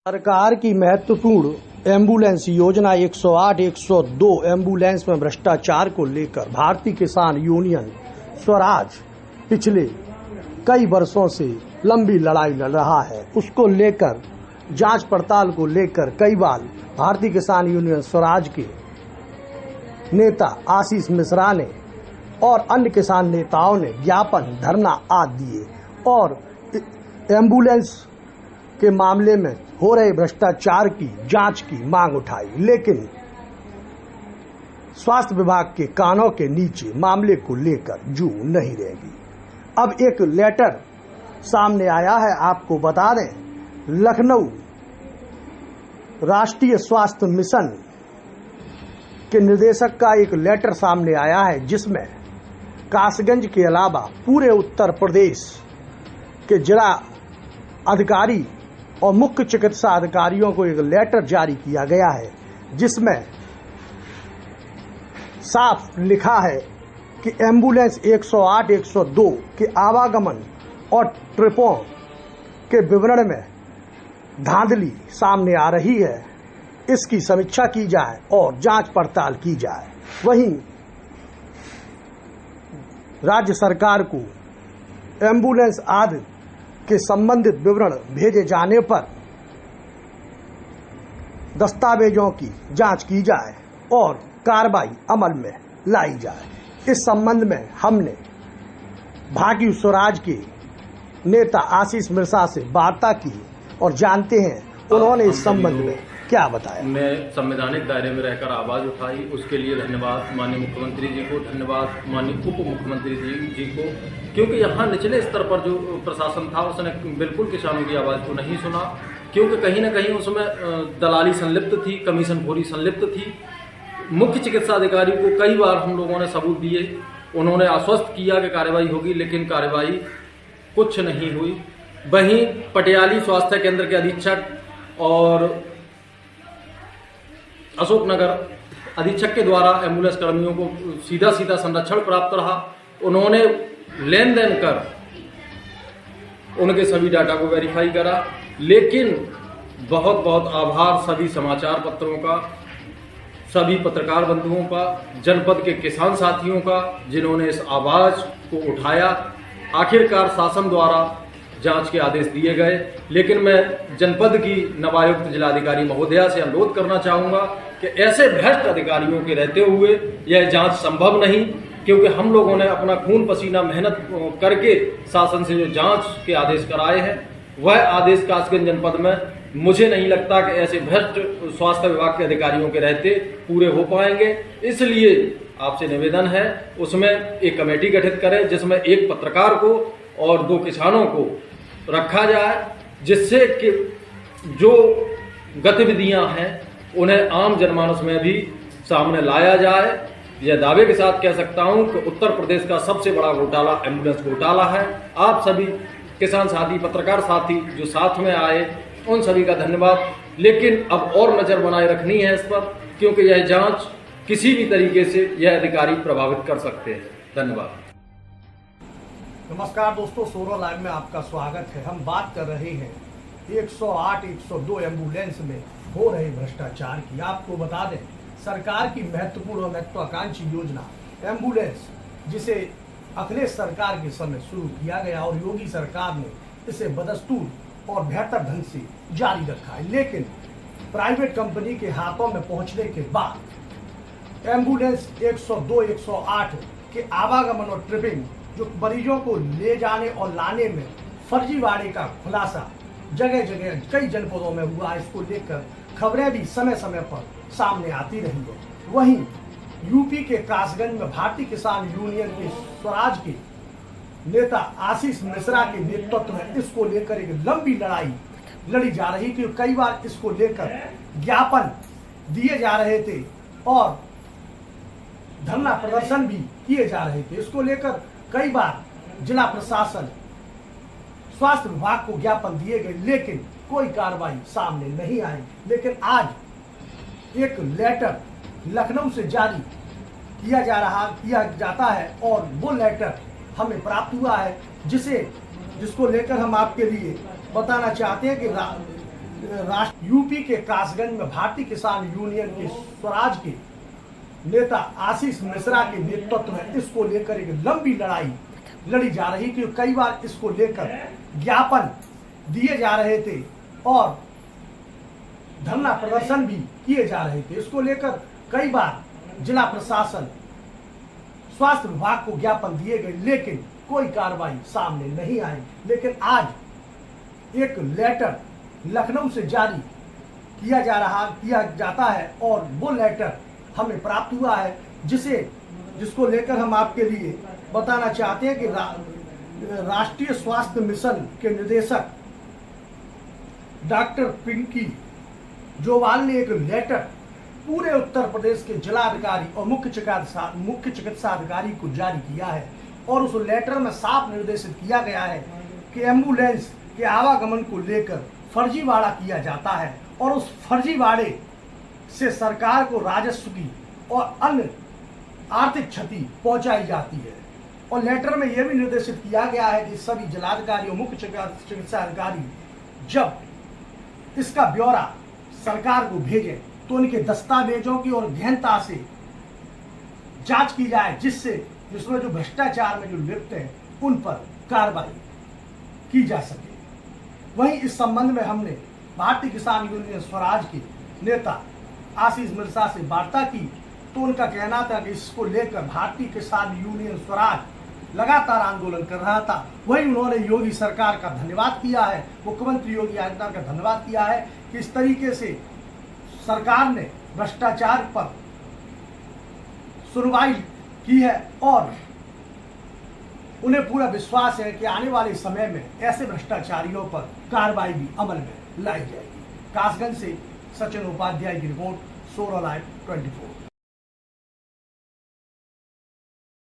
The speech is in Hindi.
सरकार की महत्वपूर्ण एम्बुलेंस योजना 108, 102 एम्बुलेंस में भ्रष्टाचार को लेकर भारतीय किसान यूनियन स्वराज पिछले कई वर्षों से लंबी लड़ाई लड़ रहा है। उसको लेकर जांच पड़ताल को लेकर कई बार भारतीय किसान यूनियन स्वराज के नेता आशीष मिश्रा ने और अन्य किसान नेताओं ने ज्ञापन, धरना आदि दिए और एम्बुलेंस के मामले में हो रहे भ्रष्टाचार की जांच की मांग उठाई, लेकिन स्वास्थ्य विभाग के कानों के नीचे मामले को लेकर जू नहीं रहेगी। अब एक लेटर सामने आया है, आपको बता दें, लखनऊ राष्ट्रीय स्वास्थ्य मिशन के निदेशक का एक लेटर सामने आया है, जिसमें कासगंज के अलावा पूरे उत्तर प्रदेश के जिला अधिकारी और मुख्य चिकित्सा अधिकारियों को एक लेटर जारी किया गया है, जिसमें साफ लिखा है कि एम्बुलेंस 108, 102 के आवागमन और ट्रिपों के विवरण में धांधली सामने आ रही है, इसकी समीक्षा की जाए और जांच पड़ताल की जाए। वहीं राज्य सरकार को एम्बुलेंस आदि के संबंधित विवरण भेजे जाने पर दस्तावेजों की जांच की जाए और कार्रवाई अमल में लाई जाए। इस संबंध में हमने भारतीय स्वराज के नेता आशीष मिश्रा से वार्ता की और जानते हैं उन्होंने इस संबंध में क्या बताया। मैं संवैधानिक दायरे में रहकर आवाज उठाई, उसके लिए धन्यवाद माननीय मुख्यमंत्री जी को, धन्यवाद माननीय उप मुख्यमंत्री जी को, क्योंकि यहाँ निचले स्तर पर जो प्रशासन था उसने बिल्कुल किसानों की आवाज को नहीं सुना, क्योंकि कहीं न कहीं उसमें दलाली संलिप्त थी, कमीशनखोरी संलिप्त थी। मुख्य चिकित्सा अधिकारी को कई बार हम लोगों ने सबूत दिए, उन्होंने आश्वस्त किया कि कार्रवाई होगी, लेकिन कार्रवाई कुछ नहीं हुई। वहीं पटियाली स्वास्थ्य केंद्र के अधीक्षक और अशोकनगर अधीक्षक के द्वारा एम्बुलेंस कर्मियों को सीधा संरक्षण प्राप्त रहा। उन्होंने लेन देन कर उनके सभी डाटा को वेरीफाई करा, लेकिन बहुत बहुत आभार सभी समाचार पत्रों का, सभी पत्रकार बंधुओं का, जनपद के किसान साथियों का, जिन्होंने इस आवाज को उठाया। आखिरकार शासन द्वारा जांच के आदेश दिए गए, लेकिन मैं जनपद की नवायुक्त जिलाधिकारी महोदया से अनुरोध करना चाहूंगा कि ऐसे भ्रष्ट अधिकारियों के रहते हुए यह जांच संभव नहीं, क्योंकि हम लोगों ने अपना खून पसीना मेहनत करके शासन से जो जांच के आदेश कराए हैं, वह आदेश कासगंज जनपद में मुझे नहीं लगता कि ऐसे भ्रष्ट स्वास्थ्य विभाग के अधिकारियों के रहते पूरे हो पाएंगे। इसलिए आपसे निवेदन है, उसमें एक कमेटी गठित करें, जिसमें एक पत्रकार को और 2 किसानों को रखा जाए, जिससे कि जो गतिविधियां हैं उन्हें आम जनमानस में भी सामने लाया जाए। यह दावे के साथ कह सकता हूं कि उत्तर प्रदेश का सबसे बड़ा घोटाला एम्बुलेंस घोटाला है। आप सभी किसान साथी, पत्रकार साथी जो साथ में आए, उन सभी का धन्यवाद। लेकिन अब और नजर बनाए रखनी है इस पर, क्योंकि यह जांच किसी भी तरीके से यह अधिकारी प्रभावित कर सकते हैं। धन्यवाद। नमस्कार दोस्तों, सोरो लाइव में आपका स्वागत है। हम बात कर रहे हैं 108, 102 एम्बुलेंस में हो रहे भ्रष्टाचार की। आपको बता दें, सरकार की महत्वपूर्ण और महत्वाकांक्षी योजना एम्बुलेंस, जिसे अखिलेश सरकार के समय शुरू किया गया और योगी सरकार ने इसे बदस्तूर और बेहतर ढंग से जारी रखा है, लेकिन प्राइवेट कंपनी के हाथों में पहुंचने के बाद एम्बुलेंस 102, 108 के आवागमन और ट्रिपिंग, जो मरीजों को ले जाने और लाने में फर्जीवाड़े का खुलासा जगह जगह कई जनपदों में हुआ, इसको लेकर खबरें भी समय समय पर सामने आती रही है। वहीं यूपी के कासगंज में भारतीय किसान यूनियन के स्वराज के नेता आशीष मिश्रा के नेतृत्व में इसको लेकर एक लंबी लड़ाई लड़ी जा रही थी। कई बार इसको लेकर ज्ञापन दिए जा रहे थे और धरना प्रदर्शन भी किए जा रहे थे। इसको लेकर कई बार जिला प्रशासन, स्वास्थ्य विभाग को ज्ञापन दिए गए, लेकिन कोई कार्रवाई सामने नहीं आई। लेकिन आज एक लेटर लखनऊ से जारी किया जाता है और वो लेटर हमें प्राप्त हुआ है, जिसको लेकर हम आपके लिए बताना चाहते हैं कि यूपी के कासगंज में भारतीय किसान यूनियन के स्वराज के नेता आशीष मिश्रा के नेतृत्व में इसको लेकर एक लंबी लड़ाई लड़ी जा रही थी। कई बार इसको लेकर ज्ञापन दिए जा रहे थे और धरना प्रदर्शन भी किए जा रहे थे। इसको लेकर कई बार जिला प्रशासन, स्वास्थ्य विभाग को ज्ञापन दिए गए, लेकिन कोई कार्रवाई सामने नहीं आई। लेकिन आज एक लेटर लखनऊ से जारी किया जाता है और वो लेटर हमें प्राप्त हुआ है, जिसको लेकर हम आपके लिए बताना चाहते हैं कि राष्ट्रीय स्वास्थ्य मिशन के निदेशक डॉक्टर पिंकी जोवाल ने एक लेटर पूरे उत्तर प्रदेश के जिलाधिकारी और मुख्य चिकित्सा अधिकारी को जारी किया है और उस लेटर में साफ निर्देशित किया गया है कि एम्बुलेंस के आवागमन को लेकर फर्जीवाड़ा किया जाता है और उस फर्जीवाड़े से सरकार को राजस्व की और अन्य आर्थिक क्षति पहुंचाई जाती है। और लेटर में यह भी निर्देशित किया गया है कि सभी जिलाधिकारी और मुख्य चिकित्सा अधिकारी जब इसका ब्यौरा सरकार को भेजें तो उनके दस्तावेजों की और गहनता से जांच की जाए, जिसमें जो भ्रष्टाचार में जो लिप्त हैं उन पर कार्रवाई की जा सके। वहीं इस संबंध में हमने भारतीय किसान यूनियन स्वराज के नेता आशीष मिश्रा से वार्ता की तो उनका कहना था कि इसको लेकर भारतीय किसान यूनियन स्वराज लगातार आंदोलन कर रहा था। वहीं उन्होंने योगी सरकार का धन्यवाद किया है, मुख्यमंत्री योगी आदित्यनाथ का धन्यवाद किया है कि इस तरीके से सरकार ने भ्रष्टाचार पर सुनवाई की है और उन्हें पूरा विश्वास है कि आने वाले समय में ऐसे भ्रष्टाचारियों पर कार्रवाई भी अमल में लाई जाएगी। कासगंज से सचिन उपाध्याय की रिपोर्ट, सोरा लाइव 24।